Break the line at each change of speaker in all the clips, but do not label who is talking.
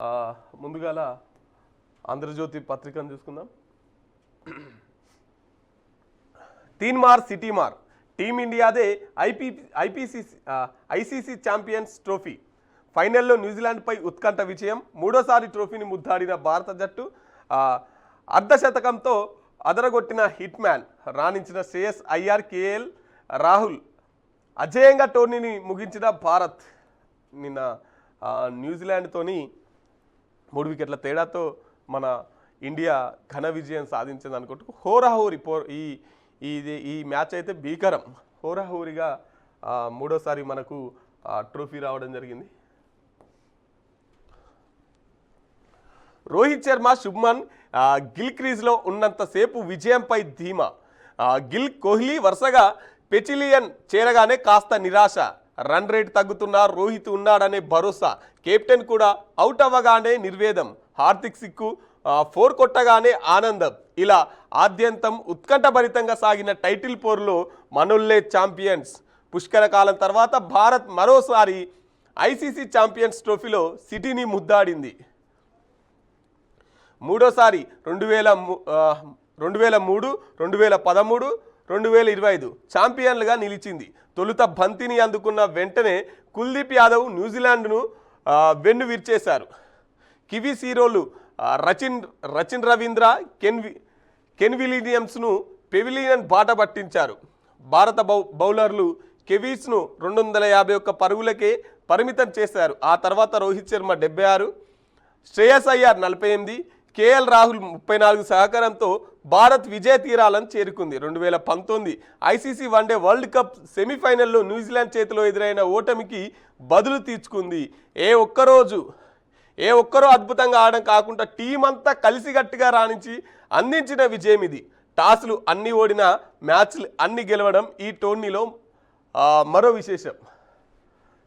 ముందుగాల ఆంధ్రజ్యోతి పత్రికను చూసుకుందాం. తీన్మార్ సిటీమార్ టీమిండియాదే ఐసీసీ ఛాంపియన్స్ ట్రోఫీ ఫైనల్లో న్యూజిలాండ్పై ఉత్కంఠ విజయం. మూడోసారి ట్రోఫీని ముద్దాడిన భారత జట్టు అర్ధశతకంతో అదరగొట్టిన హిట్ మ్యాన్ రాణించిన శ్రేయస్ అయ్యర్, కేఎల్ రాహుల్ అజేయంగా టోర్నీని ముగించిన భారత్ నిన్న న్యూజిలాండ్తోని 3 వికెట్ల తేడాతో మన ఇండియా ఘన విజయం సాధించింది అనుకుంటూ హోరాహోరీ ఈ మ్యాచ్ అయితే భీకరం. హోరాహోరీగా మూడోసారి మనకు ట్రోఫీ రావడం జరిగింది. రోహిత్ శర్మ, శుభ్మన్ గిల్ క్రీజ్లో ఉన్నంతసేపు విజయంపై ధీమా. గిల్, కోహ్లీ వరుసగా పెచిలియన్ చేరగానే కాస్త నిరాశ. రన్ రేట్ తగ్గుతున్నా రోహిత్ ఉన్నాడనే భరోసా. కెప్టెన్ కూడా అవుట్ అవ్వగానే నిర్వేదం. హార్దిక్ సిక్కు 4 కొట్టగానే ఆనందం. ఇలా ఆద్యంతం ఉత్కంఠభరితంగా సాగిన టైటిల్ పోరులో మనోళ్లే ఛాంపియన్స్. పుష్కర కాలం తర్వాత భారత్ మరోసారి ఐసీసీ ఛాంపియన్స్ ట్రోఫీలో సిటీని ముద్దాడింది. మూడోసారి 2003, 2013, 2025 ఛాంపియన్లుగా నిలిచింది. తొలుత బంతిని అందుకున్న వెంటనే కుల్దీప్ యాదవ్ న్యూజిలాండ్ను వెన్ను విరిచేశారు. కివీస్ హీరోలు రచిన్ రవీంద్ర, కెన్ విలియమ్స్ను పెవిలియన్ బాట పట్టించారు. భారత బౌలర్లు కివీస్ను 251 పరుగులకే పరిమితం చేశారు. ఆ తర్వాత రోహిత్ శర్మ 76, శ్రేయస్ అయ్యర్ 48, కేఎల్ రాహుల్ 34 సహకారంతో భారత్ విజయ తీరాలను చేరుకుంది. 2019 ఐసీసీ వన్డే వరల్డ్ కప్ సెమీఫైనల్లో న్యూజిలాండ్ చేతిలో ఎదురైన ఓటమికి బదులు తీర్చుకుంది. ఏ ఒక్కరో అద్భుతంగా ఆడడం కాకుండా టీం అంతా కలిసిగట్టుగా రాణించి అందించిన విజయం ఇది. టాస్లు అన్ని ఓడిన మ్యాచ్లు అన్ని గెలవడం ఈ టోర్నీలో మరో విశేషం.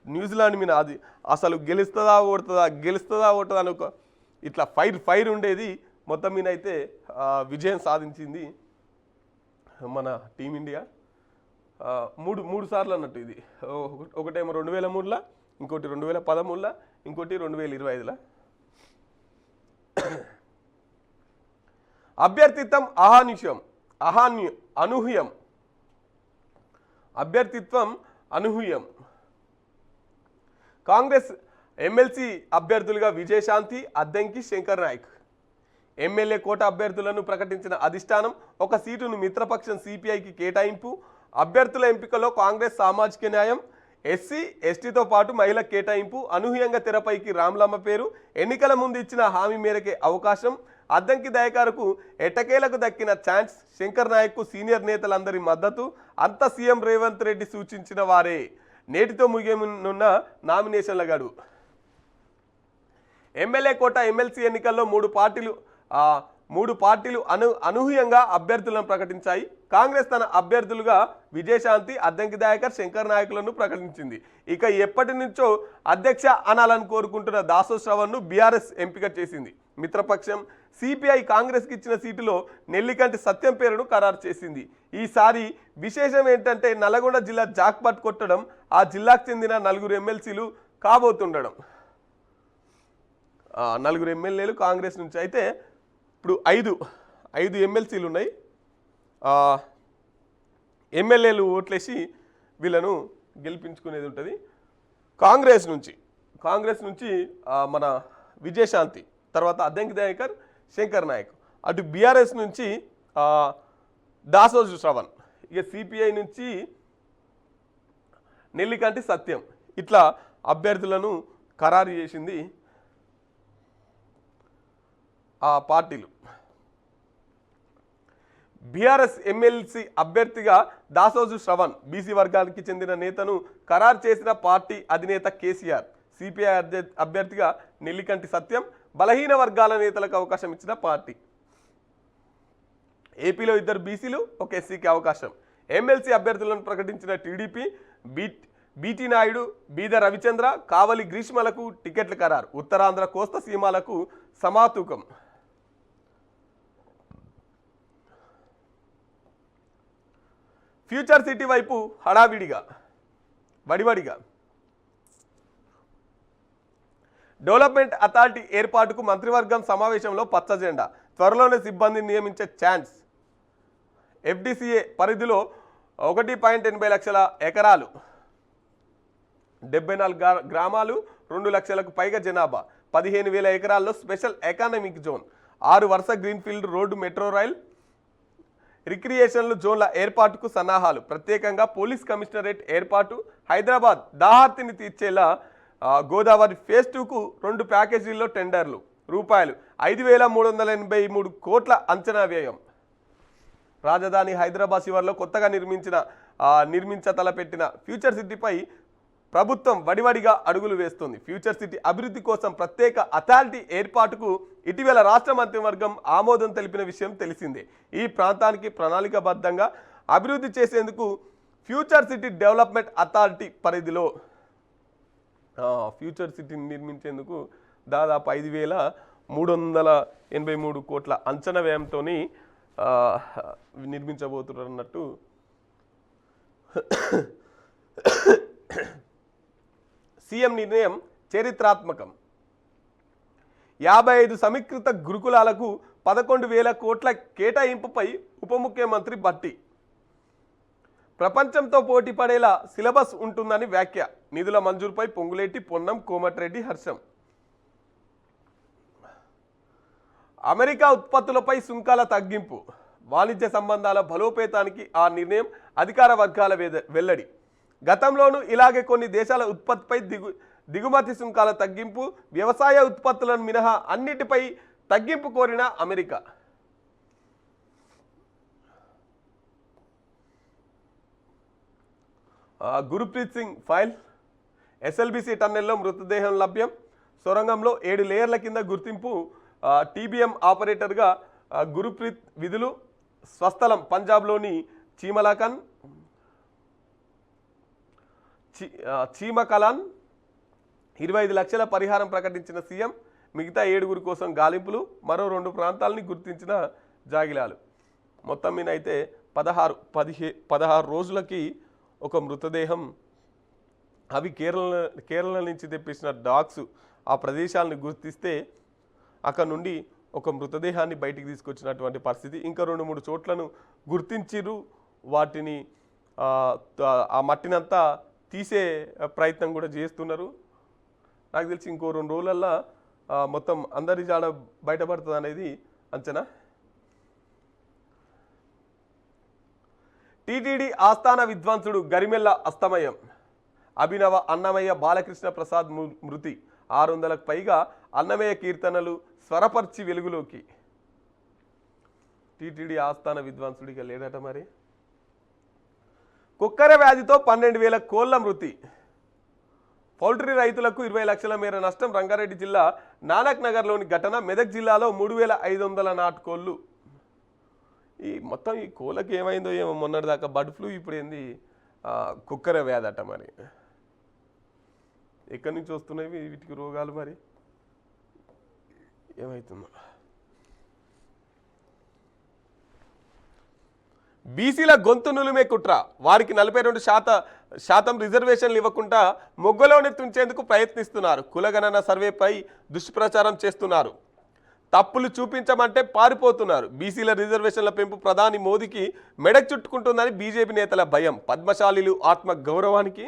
న్యూజిలాండ్ మీద అది అసలు గెలుస్తుందా ఓడుతుందా అని ఒక ఇట్లా ఫైర్ ఉండేది. మొత్తం మీద అయితే విజయం సాధించింది మన టీమిండియా. మూడు సార్లు అన్నట్టు ఇది. ఒకటేమో 2003, ఇంకోటి 2013, ఇంకోటి 2025. అభ్యర్థిత్వం అనూహ్యం. కాంగ్రెస్ ఎమ్మెల్సీ అభ్యర్థులుగా విజయశాంతి, అద్దంకి, శంకర్ నాయక్. ఎమ్మెల్యే కోట అభ్యర్థులను ప్రకటించిన అధిష్టానం. ఒక సీటును మిత్రపక్షం సిపిఐకి కేటాయింపు. అభ్యర్థుల ఎంపికలో కాంగ్రెస్, సామాజిక న్యాయం, ఎస్సీ ఎస్టీతో పాటు మహిళ కేటాయింపు. అనూహ్యంగా తెరపైకి రామ్లమ్మ పేరు. ఎన్నికల ముందు ఇచ్చిన హామీ మేరకే అవకాశం. అద్దంకి దయాకర్కు ఎట్టకేలకు దక్కిన ఛాన్స్. శంకర్ నాయక్కు సీనియర్ నేతలందరి మద్దతు. అంత సీఎం రేవంత్ రెడ్డి సూచించిన వారే. నేటితో ముగియనున్న నామినేషన్ల గడువు. ఎమ్మెల్యే కోట ఎమ్మెల్సీ ఎన్నికల్లో మూడు పార్టీలు అనూహ్యంగా అభ్యర్థులను ప్రకటించాయి. కాంగ్రెస్ తన అభ్యర్థులుగా విజయశాంతి, అద్దంకి దయాకర్, శంకర్ నాయకులను ప్రకటించింది. ఇక ఎప్పటి నుంచో అధ్యక్ష అనాలని కోరుకుంటున్న దాసో శ్రవణ్ను బీఆర్ఎస్ ఎంపిక చేసింది. మిత్రపక్షం సిపిఐ కాంగ్రెస్కి ఇచ్చిన సీటులో నెల్లికంటి సత్యం పేరును ఖరారు చేసింది. ఈసారి విశేషం ఏంటంటే నల్గొండ జిల్లా జాక్పాట్ కొట్టడం. ఆ జిల్లాకు చెందిన 4 ఎమ్మెల్సీలు కాబోతుండడం. 4 ఎమ్మెల్యేలు కాంగ్రెస్ నుంచి. అయితే ఇప్పుడు 5 ఎమ్మెల్సీలు ఉన్నాయి. ఎమ్మెల్యేలు ఓట్లేసి వీళ్ళను గెలిపించుకునేది ఉంటుంది. కాంగ్రెస్ నుంచి మన విజయశాంతి, తర్వాత అద్దంకి దయాకర్, శంకర్ నాయక్. అటు బీఆర్ఎస్ నుంచి దాసోజు శ్రవణ్. ఇక సిపిఐ నుంచి నెల్లికంటి సత్యం. ఇట్లా అభ్యర్థులను ఖరారు చేసింది ఆ పార్టీలు. బీఆర్ఎస్ ఎమ్మెల్సీ అభ్యర్థిగా దాసోజు శ్రవణ్, బీసీ వర్గానికి చెందిన నేతను ఖరారు చేసిన పార్టీ అధినేత కేసీఆర్. సిపిఐ అభ్యర్థిగా నెల్లికంటి సత్యం, బలహీన వర్గాల నేతలకు అవకాశం ఇచ్చిన పార్టీ. ఏపీలో 2 బీసీలు, 1 ఎస్సీకి అవకాశం. ఎమ్మెల్సీ అభ్యర్థులను ప్రకటించిన టీడీపీ. బీటీ నాయుడు, బీద రవిచంద్ర, కావలి గ్రీష్మలకు టికెట్లు ఖరారు. ఉత్తరాంధ్ర, కోస్తా సీమాలకు సమాతూకం. ఫ్యూచర్ సిటీ వైపు వడివడిగా డెవలప్మెంట్ అథారిటీ ఏర్పాటుకు మంత్రివర్గం సమావేశంలో పచ్చజెండా, త్వరలోనే సిబ్బందిని నియమించే ఛాన్స్. FDCA పరిధిలో 1.80 లక్షల ఎకరాలు, 74 గ్రామాలు, 2 లక్షలకు పైగా జనాభా, 15,000 ఎకరాల్లో స్పెషల్ ఎకానమిక్ జోన్, 6 వరుస గ్రీన్ఫీల్డ్ రోడ్డు, మెట్రో రైల్, రిక్రియేషన్లు జోన్ల ఏర్పాటుకు సన్నాహాలు, ప్రత్యేకంగా పోలీస్ కమిషనరేట్ ఏర్పాటు, హైదరాబాద్ దాహార్తిని తీర్చేలా గోదావరి ఫేజ్ 2కు 2 ప్యాకేజీల్లో టెండర్లు, రూపాయలు 5,383 కోట్ల అంచనా వ్యయం. రాజధాని హైదరాబాద్ శివార్లో కొత్తగా తలపెట్టిన ఫ్యూచర్ సిటీపై ప్రభుత్వం వడివడిగా అడుగులు వేస్తుంది. ఫ్యూచర్ సిటీ అభివృద్ధి కోసం ప్రత్యేక అథారిటీ ఏర్పాటుకు ఇటీవల రాష్ట్ర మంత్రివర్గం ఆమోదం తెలిపిన విషయం తెలిసిందే. ఈ ప్రాంతానికి ప్రణాళికాబద్ధంగా అభివృద్ధి చేసేందుకు ఫ్యూచర్ సిటీ డెవలప్మెంట్ అథారిటీ పరిధిలో ఫ్యూచర్ సిటీని నిర్మించేందుకు దాదాపు 5,383 కోట్ల అంచనా వ్యయంతో నిర్మించబోతున్నారు అన్నట్టు సీఎం నిర్ణయం చరిత్రాత్మకం. 55 సమీకృత గురుకులాలకు 11,000 కోట్ల కేటాయింపుపై ఉప ముఖ్యమంత్రి భట్టి. ప్రపంచంతో పోటీ పడేలా సిలబస్ ఉంటుందని వ్యాఖ్య. నిధుల మంజూరుపై పొంగులేటి, పొన్నం, కోమటిరెడ్డి హర్షం. అమెరికా ఉత్పత్తులపై సుంకాల తగ్గింపు, వాణిజ్య సంబంధాల బలోపేతానికి ఆ నిర్ణయం అధికార వర్గాల వెల్లడి. గతంలోనూ ఇలాగే కొన్ని దేశాల ఉత్పత్తిపై దిగుమతి సుంకాల తగ్గింపు, వ్యవసాయ ఉత్పత్తులను మినహా అన్నిటిపై తగ్గింపు కోరిన America. Gurpreet Singh file, SLBC టన్నెల్లో మృతదేహం లభ్యం, సొరంగంలో 7 లేయర్ల కింద గుర్తింపు, TBM ఆపరేటర్గా గురుప్రీత్ విధులు, స్వస్థలం పంజాబ్లోని చీమకలాన్. 25 లక్షల పరిహారం ప్రకటించిన సీఎం, మిగతా 7 కోసం గాలింపులు, మరో 2 ప్రాంతాలని గుర్తించిన జాగిలాలు. మొత్తం మీద అయితే 16 రోజులకి ఒక మృతదేహం, అవి కేరళ నుంచి తెప్పించిన డాగ్స్ ఆ ప్రదేశాలను గుర్తిస్తే అక్కడ నుండి ఒక మృతదేహాన్ని బయటికి తీసుకొచ్చినటువంటి పరిస్థితి. ఇంకా 2-3 చోట్లను గుర్తించిరు, వాటిని ఆ మట్టినంతా తీసే ప్రయత్నం కూడా చేస్తున్నారు. నాకు తెలిసి ఇంకో 2 రోజులల్లో మొత్తం అందరి జాడ బయటపడుతుంది అనేది అంచనా. టీటీడీ ఆస్థాన విద్వాంసుడు గరిమెల్ల అస్తమయం, అభినవ అన్నమయ్య బాలకృష్ణ ప్రసాద్ మృతి. 600లకు పైగా అన్నమయ్య కీర్తనలు స్వరపర్చి వెలుగులోకి. టీటీడీ ఆస్థాన విద్వాంసుడిగా లేడట మరి. కుక్కర వ్యాధితో 12,000 కోళ్ల మృతి. పౌల్ట్రీ రైతులకు 20 లక్షల మేర నష్టం. రంగారెడ్డి జిల్లా నానక్ నగర్లోని ఘటన. మెదక్ జిల్లాలో 3,500 నాటుకోళ్లు. ఈ మొత్తం ఈ కోళ్ళకి ఏమైందో ఏమో, మొన్నటిదాకా బర్డ్ ఫ్లూ, ఇప్పుడు ఏంది కుక్కర వ్యాధి అట మరి. ఎక్కడి నుంచి వస్తున్నాయి వీటికి రోగాలు మరి, ఏమవుతుందో. బీసీల గొంతు నులిమే కుట్ర, వారికి 42% రిజర్వేషన్లు ఇవ్వకుండా మొగ్గలోనే తుంచేందుకు ప్రయత్నిస్తున్నారు. కులగణన సర్వేపై దుష్ప్రచారం చేస్తున్నారు. తప్పులు చూపించమంటే పారిపోతున్నారు. బీసీల రిజర్వేషన్ల పెంపు ప్రధాని మోదీకి మెడకు చుట్టుకుంటుందని బీజేపీ నేతల భయం. పద్మశాలీలు ఆత్మ గౌరవానికి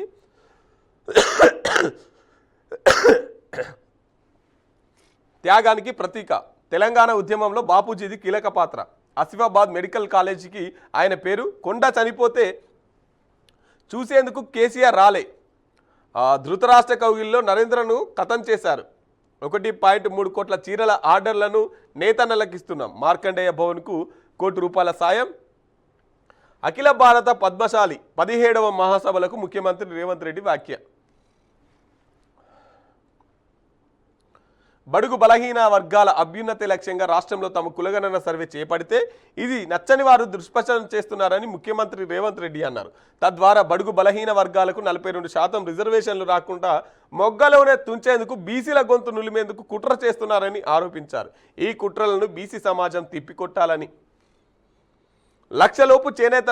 త్యాగానికి ప్రతీక. తెలంగాణ ఉద్యమంలో బాపూజీది కీలక పాత్ర. ఆసిఫాబాద్ మెడికల్ కాలేజీకి ఆయన పేరు. కొండ చనిపోతే చూసేందుకు కేసీఆర్ రాలే. ధృతరాష్ట్ర కౌగిల్లో నరేంద్రను ఖతం చేశారు. 1.3 కోట్ల చీరల ఆర్డర్లను నేతన్నలకు ఇస్తున్నాం. మార్కండేయ భవన్కు ₹1 కోటి సాయం. అఖిల భారత పద్మశాలి 17వ మహాసభలకు ముఖ్యమంత్రి రేవంత్ రెడ్డి వ్యాఖ్య. బడుగు బలహీన వర్గాల అభ్యున్నతి లక్ష్యంగా రాష్ట్రంలో తమ కులగణన సర్వే చేపడితే ఇది నచ్చని వారు దుష్ప్రచారం చేస్తున్నారని ముఖ్యమంత్రి రేవంత్ రెడ్డి అన్నారు. తద్వారా బడుగు బలహీన వర్గాలకు 42% రిజర్వేషన్లు రాకుండా మొగ్గలోనే తుంచేందుకు, బీసీల గొంతు నులిమేందుకు కుట్ర చేస్తున్నారని ఆరోపించారు. ఈ కుట్రలను బీసీ సమాజం తిప్పికొట్టాలని. లక్షలోపు చేనేత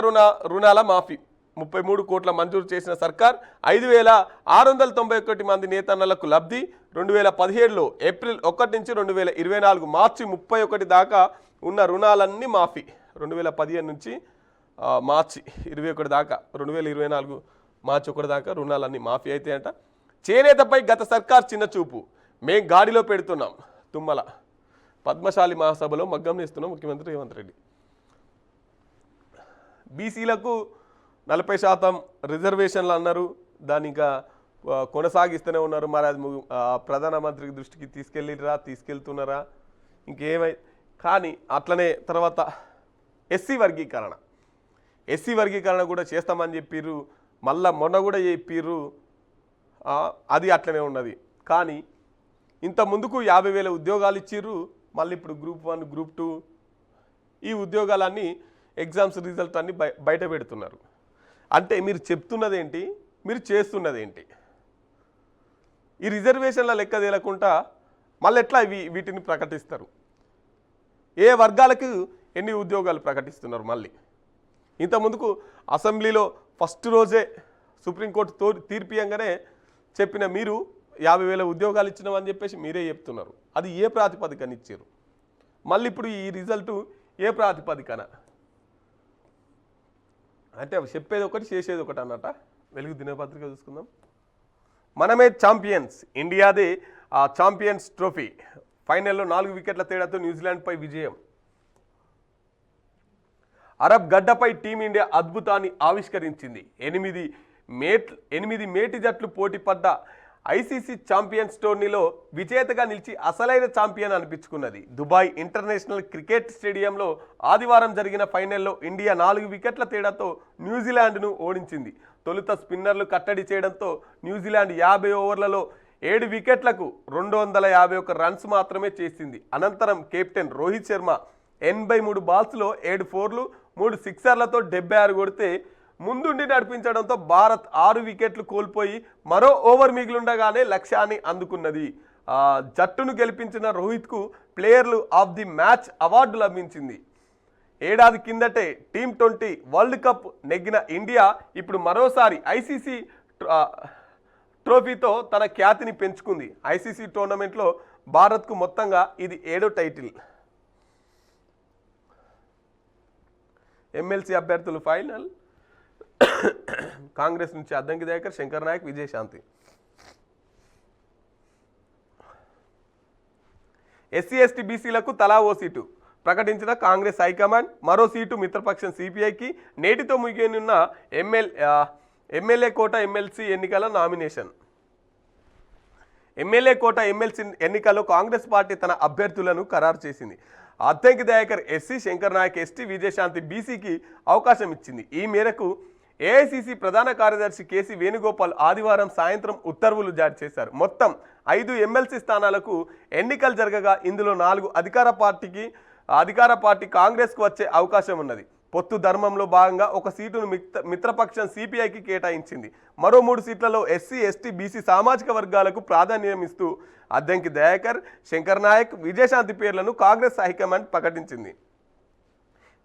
రుణాల మాఫీ. 33 కోట్ల మంజూరు చేసిన సర్కార్ 5,691 మంది నేతన్నలకు లబ్ధి. 2017లో ఏప్రిల్ 1 నుంచి 2024 మార్చి 31 దాకా ఉన్న రుణాలన్నీ మాఫీ. 2015 నుంచి మార్చి 21 దాకా 2024 మార్చి 1 దాకా రుణాలన్నీ మాఫీ అయితే అంట. చేనేతపై గత సర్కార్ చిన్న చూపు, మేం గాడిలో పెడుతున్నాం. తుమ్మల పద్మశాలి మహాసభలో మగ్గం నేస్తున్న ముఖ్యమంత్రి రేవంత్ రెడ్డి. బీసీలకు 40% రిజర్వేషన్లు అన్నారు, దాన్ని ఇంకా కొనసాగిస్తూనే ఉన్నారు. మరి అది ప్రధానమంత్రి దృష్టికి తీసుకెళ్తున్నారా ఇంకేమై, కానీ అట్లనే తర్వాత ఎస్సీ వర్గీకరణ కూడా చేస్తామని చెప్పిర్రు. మళ్ళా మొన్న కూడా చెప్పిర్రు, అది అట్లనే ఉన్నది. కానీ ఇంత ముందుకు 50,000 ఉద్యోగాలు ఇచ్చిర్రు. మళ్ళీ ఇప్పుడు గ్రూప్ 1 గ్రూప్ 2 ఈ ఉద్యోగాలన్నీ ఎగ్జామ్స్ రిజల్ట్ అన్నీ బయట పెడుతున్నారు. అంటే మీరు చెప్తున్నది ఏంటి, మీరు చేస్తున్నది ఏంటి? ఈ రిజర్వేషన్ల లెక్క తేలకుండా మళ్ళీ ఎట్లా వీటిని ప్రకటిస్తారు? ఏ వర్గాలకు ఎన్ని ఉద్యోగాలు ప్రకటిస్తున్నారు? మళ్ళీ ఇంత ముందుకు అసెంబ్లీలో ఫస్ట్ రోజే సుప్రీంకోర్టు తీర్పియంగానే చెప్పిన మీరు 50,000 ఉద్యోగాలు ఇచ్చినామని చెప్పేసి మీరే చెప్తున్నారు. అది ఏ ప్రాతిపదికన ఇచ్చారు? మళ్ళీ ఇప్పుడు ఈ రిజల్టు ఏ ప్రాతిపదికన? అంటే చెప్పేది ఒకటి చేసేది ఒకటి అన్నట. వెలుగు దినపత్రిక చూసుకుందాం. మనమే ఛాంపియన్స్, ఇండియాదే ఛాంపియన్స్ ట్రోఫీ. ఫైనల్లో 4 వికెట్ల తేడాతో న్యూజిలాండ్పై విజయం. అరబ్ గడ్డపై టీమిండియా అద్భుతాన్ని ఆవిష్కరించింది. 8 మేటి జట్లు పోటీపడ్డ ఐసీసీ ఛాంపియన్స్ టోర్నీలో విజేతగా నిలిచి అసలైన ఛాంపియన్ అనిపించుకున్నది. దుబాయ్ ఇంటర్నేషనల్ క్రికెట్ స్టేడియంలో ఆదివారం జరిగిన ఫైనల్లో ఇండియా 4 వికెట్ల తేడాతో న్యూజిలాండ్ను ఓడించింది. తొలుత స్పిన్నర్లు కట్టడి చేయడంతో న్యూజిలాండ్ 50 ఓవర్లలో 7 వికెట్లకు 251 రన్స్ మాత్రమే చేసింది. అనంతరం కెప్టెన్ రోహిత్ శర్మ 83 బాల్స్లో 7 ఫోర్లు 3 సిక్సర్లతో 76 కొడితే ముందుండి నడిపించడంతో భారత్ 6 వికెట్లు కోల్పోయి మరో ఓవర్ మిగిలుండగానే లక్ష్యాన్ని అందుకున్నది. జట్టును గెలిపించిన రోహిత్కు ప్లేయర్లు ఆఫ్ ది మ్యాచ్ అవార్డు లభించింది. ఏడాది కిందటే T20 వరల్డ్ కప్ నెగ్గిన ఇండియా ఇప్పుడు మరోసారి ఐసీసీ ట్రోఫీతో తన ఖ్యాతిని పెంచుకుంది. ఐసీసీ టోర్నమెంట్లో భారత్కు మొత్తంగా ఇది 7వ టైటిల్. ఎమ్మెల్సీ అభ్యర్థులు ఫైనల్. కాంగ్రెస్ నుంచి అద్దంకి దయాకర్, శంకర్ నాయక్, విజయశాంతి. ఎస్సీ ఎస్టీ బీసీలకు తలా ఓ సీటు ప్రకటించిన కాంగ్రెస్ హైకమాండ్. మరో సీటు మిత్రపక్షం సిపిఐకి. నేటితో ముగియనున్న ఎమ్మెల్యే కోట ఎమ్మెల్సీ ఎన్నికల నామినేషన్. ఎమ్మెల్యే కోట ఎమ్మెల్సీ ఎన్నికల్లో కాంగ్రెస్ పార్టీ తన అభ్యర్థులను ఖరారు చేసింది. అద్దంకి దయాకర్ ఎస్సీ, శంకర్ నాయక్ ఎస్టీ, విజయశాంతి బీసీకి అవకాశం ఇచ్చింది. ఈ మేరకు ఏఐసీసీ ప్రధాన కార్యదర్శి కేసీ వేణుగోపాల్ ఆదివారం సాయంత్రం ఉత్తర్వులు జారీ చేశారు. మొత్తం 5 ఎమ్మెల్సీ స్థానాలకు ఎన్నికలు జరగగా ఇందులో 4 అధికార పార్టీ కాంగ్రెస్కు వచ్చే అవకాశం ఉన్నది. పొత్తు ధర్మంలో భాగంగా ఒక సీటును మిత్రపక్షం సిపిఐకి కేటాయించింది. మరో 3 సీట్లలో ఎస్సీ, ఎస్టీ, బీసీ సామాజిక వర్గాలకు ప్రాధాన్యం ఇస్తూ అద్దంకి దయాకర్, శంకర్ నాయక్, విజయశాంతి పేర్లను కాంగ్రెస్ హైకమాండ్ ప్రకటించింది.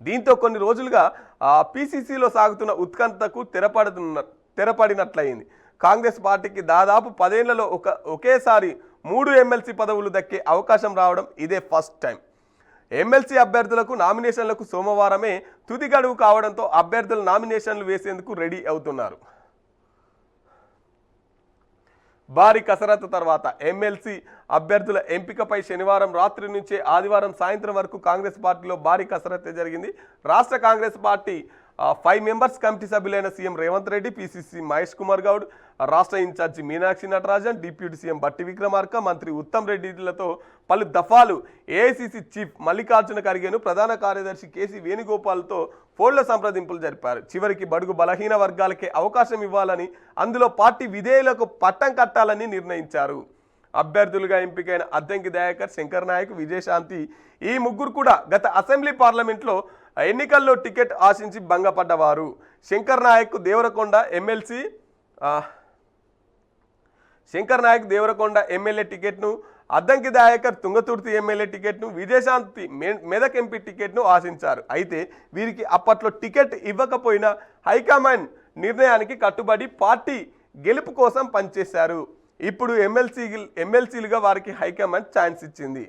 దీంతో కొన్ని రోజులుగా పీసీసీలో సాగుతున్న ఉత్కంఠకు తెరపడినట్లయింది. కాంగ్రెస్ పార్టీకి దాదాపు 10 ఏళ్లలో ఒకేసారి 3 ఎమ్మెల్సీ పదవులు దక్కే అవకాశం రావడం ఇదే ఫస్ట్ టైం. ఎమ్మెల్సీ అభ్యర్థులకు నామినేషన్లకు సోమవారమే తుది గడువు కావడంతో అభ్యర్థులు నామినేషన్లు వేసేందుకు రెడీ అవుతున్నారు. భారీ కసరత్తు తర్వాత ఎమ్మెల్సీ అభ్యర్థుల ఎంపికపై శనివారం రాత్రి నుంచే ఆదివారం సాయంత్రం వరకు కాంగ్రెస్ పార్టీలో భారీ కసరత్తే జరిగింది. రాష్ట్ర కాంగ్రెస్ పార్టీ 5 మెంబర్స్ కమిటీ సభ్యులైన సీఎం రేవంత్ రెడ్డి, పీసీసీ మహేష్ కుమార్ గౌడ్, రాష్ట్ర in charge Meenakshi Natarajan, deputy CM Bhatti Vikramarka, మంత్రి ఉత్తమ్ రెడ్డిలతో పలు దఫాలు ఏఐసీసీ చీఫ్ మల్లికార్జున ఖర్గేను, ప్రధాన కార్యదర్శి కేసీ వేణుగోపాల్తో ఫోన్ల సంప్రదింపులు జరిపారు. చివరికి బడుగు బలహీన వర్గాలకే అవకాశం ఇవ్వాలని, అందులో పార్టీ విధేయులకు పట్టం కట్టాలని నిర్ణయించారు. అభ్యర్థులుగా ఎంపికైన అద్దంకి దయాకర్, శంకర్ నాయక్, విజయశాంతి ఈ ముగ్గురు కూడా గత అసెంబ్లీ పార్లమెంట్లో ఎన్నికల్లో టికెట్ ఆశించి భంగపడ్డవారు. శంకర్ నాయక్ దేవరకొండ ఎమ్మెల్యే టికెట్ను, అద్దంకి దయాకర్ తుంగతుర్తి ఎమ్మెల్యే టికెట్ను, విజయశాంతి మెదక్ ఎంపీ టికెట్ను ఆశించారు. అయితే వీరికి అప్పట్లో టికెట్ ఇవ్వకపోయినా హైకమాండ్ నిర్ణయానికి కట్టుబడి పార్టీ గెలుపు కోసం పనిచేశారు. ఇప్పుడు ఎమ్మెల్సీలుగా వారికి హైకమాండ్ ఛాన్స్ ఇచ్చింది.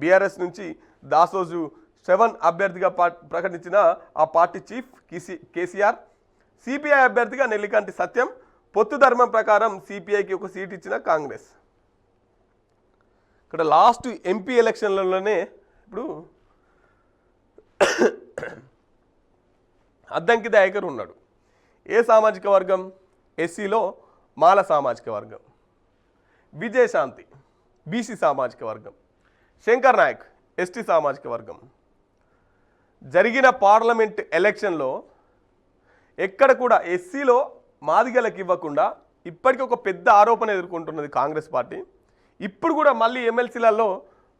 బీఆర్ఎస్ నుంచి దాసోజు శ్రవణ్ అభ్యర్థిగా ప్రకటించిన ఆ పార్టీ చీఫ్ కేసీఆర్, సిపిఐ అభ్యర్థిగా నెల్లికంటి సత్యం, పొత్తు ధర్మం ప్రకారం సిపిఐకి ఒక సీట్ ఇచ్చిన కాంగ్రెస్. ఇక్కడ లాస్ట్ ఎంపీ ఎలక్షన్లలోనే ఇప్పుడు అద్దంకి దయాకర్ ఉన్నాడు. ఏ సామాజిక వర్గం? ఎస్సీలో మాల సామాజిక వర్గం. విజయశాంతి బీసీ సామాజిక వర్గం. శంకర్ నాయక్ ఎస్టీ సామాజిక వర్గం. జరిగిన పార్లమెంట్ ఎలక్షన్లో ఎక్కడ కూడా ఎస్సీలో మాదిగలకు ఇవ్వకుండా ఇప్పటికీ ఒక పెద్ద ఆరోపణ ఎదుర్కొంటున్నది కాంగ్రెస్ పార్టీ. ఇప్పుడు కూడా మళ్ళీ ఎమ్మెల్సీలలో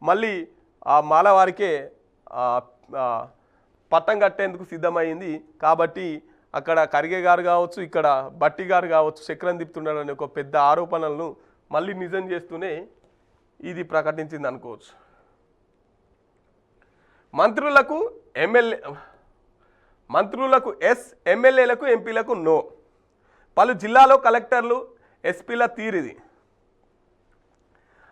మళ్ళీ ఆ మాల వారికే పట్టం కట్టేందుకు సిద్ధమైంది. కాబట్టి అక్కడ ఖర్గే గారు కావచ్చు, ఇక్కడ భట్టి గారు కావచ్చు, చక్రం తిప్పుతున్నారనే ఒక పెద్ద ఆరోపణలను మళ్ళీ నిజం చేస్తూనే ఇది ప్రకటించింది అనుకోవచ్చు. మంత్రులకు ఎస్, ఎమ్మెల్యేలకు ఎంపీలకు నో. పలు జిల్లాలో కలెక్టర్లు ఎస్పీల తీరిది.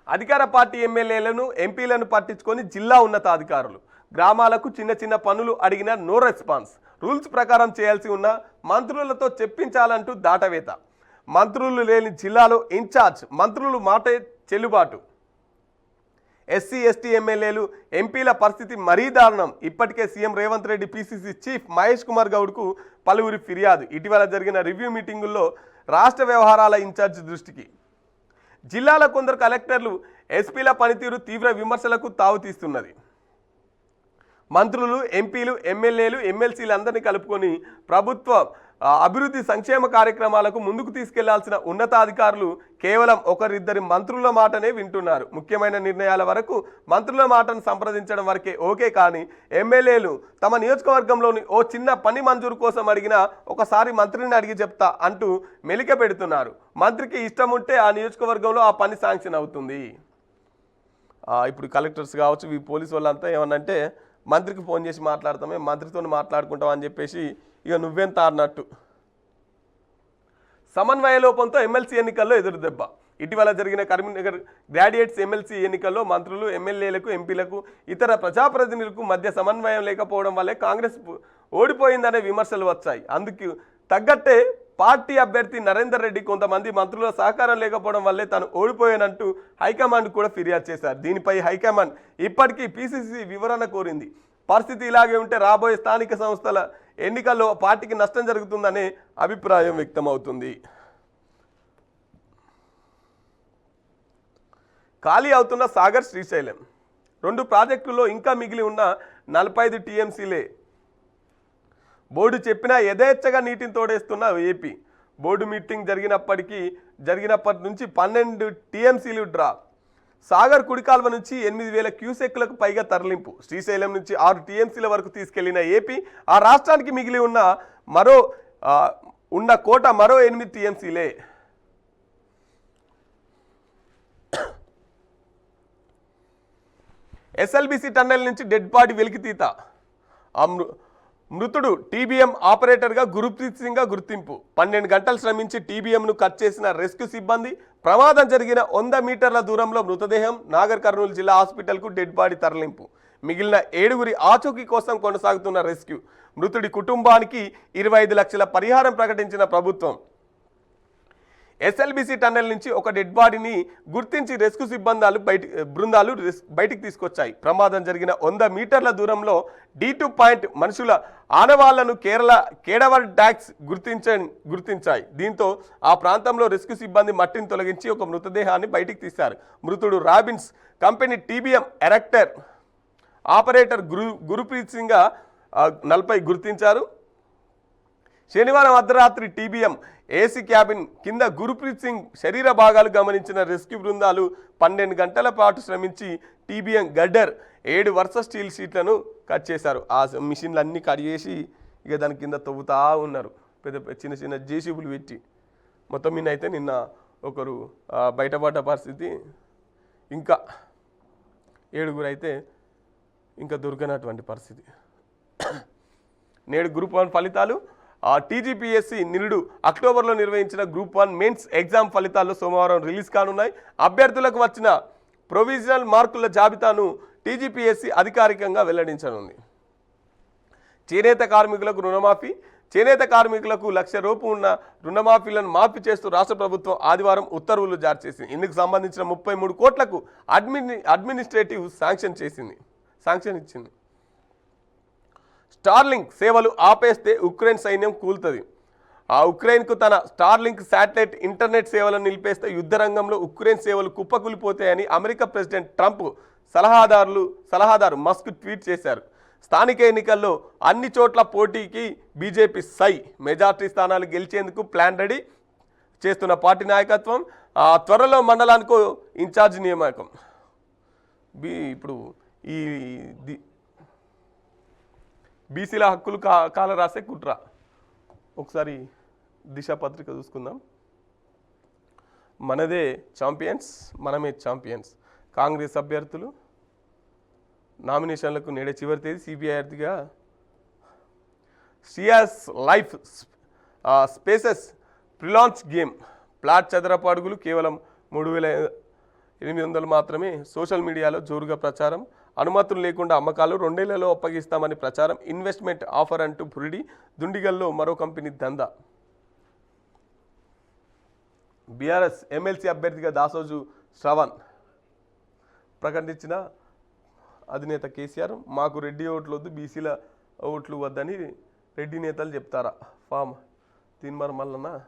అధికార పార్టీ ఎమ్మెల్యేలను ఎంపీలను పట్టించుకొని జిల్లా ఉన్నతాధికారులు గ్రామాలకు చిన్న చిన్న పనులు అడిగినా నో రెస్పాన్స్. రూల్స్ ప్రకారం చేయాల్సి ఉన్న మంత్రులతో చెప్పించాలంటూ దాటవేత. మంత్రులు లేని జిల్లాలో ఇన్ఛార్జ్ మంత్రులు మాటే చెల్లుబాటు. ఎస్సీ ఎస్టీ ఎమ్మెల్యేలు ఎంపీల పరిస్థితి మరీ దారుణం. ఇప్పటికే CM Revanth Reddy PCC chief Mahesh Kumar గౌడ్కు పలువురి ఫిర్యాదు. ఇటీవల జరిగిన రివ్యూ మీటింగుల్లో రాష్ట్ర వ్యవహారాల ఇన్ఛార్జ్ దృష్టికి జిల్లాల కొందరు కలెక్టర్లు ఎస్పీల పనితీరు తీవ్ర విమర్శలకు తావుతీస్తున్నది. మంత్రులు, ఎంపీలు, ఎమ్మెల్యేలు, ఎమ్మెల్సీలందరినీ కలుపుకొని ప్రభుత్వ అభివృద్ధి సంక్షేమ కార్యక్రమాలకు ముందుకు తీసుకెళ్లాల్సిన ఉన్నతాధికారులు కేవలం ఒకరిద్దరి మంత్రుల మాటనే వింటున్నారు. ముఖ్యమైన నిర్ణయాల వరకు మంత్రుల మాటను సంప్రదించడం వరకే ఓకే. కానీ ఎమ్మెల్యేలు తమ నియోజకవర్గంలోని ఓ చిన్న పని మంజూరు కోసం అడిగినా ఒకసారి మంత్రిని అడిగి చెప్తా అంటూ మెలిక పెడుతున్నారు. మంత్రికి ఇష్టం ఉంటే ఆ నియోజకవర్గంలో ఆ పని శాంక్షన్ అవుతుంది. ఇప్పుడు కలెక్టర్స్ కావచ్చు, ఈ పోలీసు వాళ్ళంతా ఏమన్నంటే మంత్రికి ఫోన్ చేసి మాట్లాడతామే, మంత్రితో మాట్లాడుకుంటాం అని చెప్పేసి ఇక నువ్వెంత అన్నట్టు. సమన్వయ లోపంతో ఎమ్మెల్సీ ఎన్నికల్లో ఎదురుదెబ్బ. ఇటీవల జరిగిన కరీంనగర్ గ్రాడ్యుయేట్స్ ఎమ్మెల్సీ ఎన్నికల్లో మంత్రులు, ఎమ్మెల్యేలకు, ఎంపీలకు, ఇతర ప్రజాప్రతినిధులకు మధ్య సమన్వయం లేకపోవడం వల్లే కాంగ్రెస్ ఓడిపోయిందనే విమర్శలు వచ్చాయి. అందుకు తగ్గట్టే పార్టీ అభ్యర్థి నరేందర్ రెడ్డి కొంతమంది మంత్రుల సహకారం లేకపోవడం వల్లే తాను ఓడిపోయానంటూ హైకమాండ్ కూడా ఫిర్యాదు చేశారు. దీనిపై హైకమాండ్ ఇప్పటికీ పీసీసీ వివరణ కోరింది. పరిస్థితి ఇలాగే ఉంటే రాబోయే స్థానిక సంస్థల ఎన్నికల్లో పార్టీకి నష్టం జరుగుతుందనే అభిప్రాయం వ్యక్తమవుతుంది. ఖాళీ అవుతున్న సాగర్, శ్రీశైలం 2 ప్రాజెక్టుల్లో ఇంకా మిగిలి ఉన్న 45 టీఎంసీలే. బోర్డు చెప్పినా యథేచ్ఛగా నీటిని తోడేస్తున్న ఏపీ. బోర్డు మీటింగ్ జరిగినప్పటి నుంచి 12 టీఎంసీలు డ్రా. సాగర్ కుడికాల్వ నుంచి 8,000 క్యూసెక్లకు పైగా తరలింపు. శ్రీశైలం నుంచి 6 టీఎంసీల వరకు తీసుకెళ్లిన ఏపీ ఆ రాష్ట్రానికి మిగిలి ఉన్న కోట మరో 8 టీఎంసీలే. ఎస్ఎల్బీసీ టన్నెల్ నుంచి డెడ్ బాడీ వెలికితీత. మృతుడు టీబీఎం ఆపరేటర్గా గురుప్రీత్ సింగ్గా గుర్తింపు. 12 గంటలు శ్రమించి టీబీఎంను కట్ చేసిన రెస్క్యూ సిబ్బంది. ప్రమాదం జరిగిన 100 మీటర్ల దూరంలో మృతదేహం. నాగర్ కర్నూలు జిల్లా హాస్పిటల్కు డెడ్ బాడీ తరలింపు. మిగిలిన 7గురి ఆచూకీ కోసం కొనసాగుతున్న రెస్క్యూ. మృతుడి కుటుంబానికి 25 లక్షల పరిహారం ప్రకటించిన ప్రభుత్వం. ఎస్ఎల్బీసీ టన్నెల్ నుంచి ఒక డెడ్ బాడీని గుర్తించి రెస్క్యూ బృందాలు బయటికి తీసుకొచ్చాయి. ప్రమాదం జరిగిన 100 మీటర్ల దూరంలో D2 పాయింట్ మనుషుల ఆనవాళ్లను కేడవర్ డాక్స్ గుర్తించాయి. దీంతో ఆ ప్రాంతంలో రెస్క్యూ సిబ్బంది మట్టిని తొలగించి ఒక మృతదేహాన్ని బయటికి తీశారు. మృతుడు Robbins company TBM erector operator Gurpreet సింగ్గా 40 గుర్తించారు. శనివారం అర్ధరాత్రి టీబీఎం ఏసీ క్యాబిన్ కింద గురుప్రీత్ సింగ్ శరీర భాగాలు గమనించిన రెస్క్యూ బృందాలు 12 గంటల పాటు శ్రమించి టీబీఎం గడ్డర్ 7 వరుస స్టీల్ షీట్లను కట్ చేశారు. ఆ మిషన్లు అన్నీ కట్ చేసి ఇక దాని కింద తవ్వుతా ఉన్నారు. పెద్ద చిన్న చిన్న జేసీబులు పెట్టి. మొత్తం మీద అయితే నిన్న ఒకరు బయటపడ్డ పరిస్థితి. ఇంకా 7గురు అయితే ఇంకా దొరకనటువంటి పరిస్థితి. నేడు గ్రూప్ 1 ఫలితాలు. టీజీపీఎస్సీ నిరుడు అక్టోబర్లో నిర్వహించిన గ్రూప్ 1 మెయిన్స్ ఎగ్జామ్ ఫలితాల్లో సోమవారం రిలీజ్ కానున్నాయి. అభ్యర్థులకు వచ్చిన ప్రొవిజనల్ మార్కుల జాబితాను టీజీపీఎస్సీ అధికారికంగా వెల్లడించనుంది. చేనేత కార్మికులకు రుణమాఫీ. చేనేత కార్మికులకు 1,00,000 రూపు ఉన్న రుణమాఫీలను మాఫీ చేస్తూ రాష్ట్ర ప్రభుత్వం ఆదివారం ఉత్తర్వులు జారీ చేసింది. ఇందుకు సంబంధించిన 33 కోట్లకు అడ్మినిస్ట్రేటివ్ శాంక్షన్ ఇచ్చింది. స్టార్లింక్ సేవలు ఆపేస్తే ఉక్రెయిన్ సైన్యం కూలుతుంది. ఉక్రెయిన్కు తన స్టార్లింక్ శాటిలైట్ ఇంటర్నెట్ సేవలను నిలిపేస్తే యుద్ధ రంగంలో ఉక్రెయిన్ సేవలు కుప్పకూలిపోతాయని అమెరికా ప్రెసిడెంట్ ట్రంప్ సలహాదారు మస్క్ ట్వీట్ చేశారు. స్థానిక ఎన్నికల్లో అన్ని చోట్ల పోటీకి బీజేపీ మెజార్టీ స్థానాలు గెలిచేందుకు ప్లాన్ రెడీ చేస్తున్న పార్టీ నాయకత్వం. త్వరలో మండలానికి ఇన్ఛార్జ్ నియామకం. ఇప్పుడు ఈ బీసీల హక్కులు కాల రాసే కుట్ర. ఒకసారి దిశ పత్రిక చూసుకుందాం. మనదే ఛాంపియన్స్, మనమే ఛాంపియన్స్. కాంగ్రెస్ అభ్యర్థులు నామినేషన్లకు నేడే చివరి తేదీ. సిబిఐ అభ్యర్థిగా Sias life spaces prelaunch game. Plot చదరపు అడుగులు కేవలం 3,800 మాత్రమే. సోషల్ మీడియాలో జోరుగా ప్రచారం. అనుమతులు లేకుండా అమ్మకాలు 2 నెలల్లో అప్పగిస్తామని ప్రచారం. ఇన్వెస్ట్మెంట్ ఆఫర్ అంటూ పురిడి. దుండిగల్లో మరో కంపెనీ దందా. బీఆర్ఎస్ ఎమ్మెల్సీ అభ్యర్థిగా దాసోజు శ్రవణ్ ప్రకటించిన అధినేత కేసీఆర్, మాకు రెడ్డి ఓట్లు వద్దు, బీసీల ఓట్లు వద్దని రెడ్డి నేతలు చెప్తారా. ఫామ్ తీన్మార్ మల్లన్న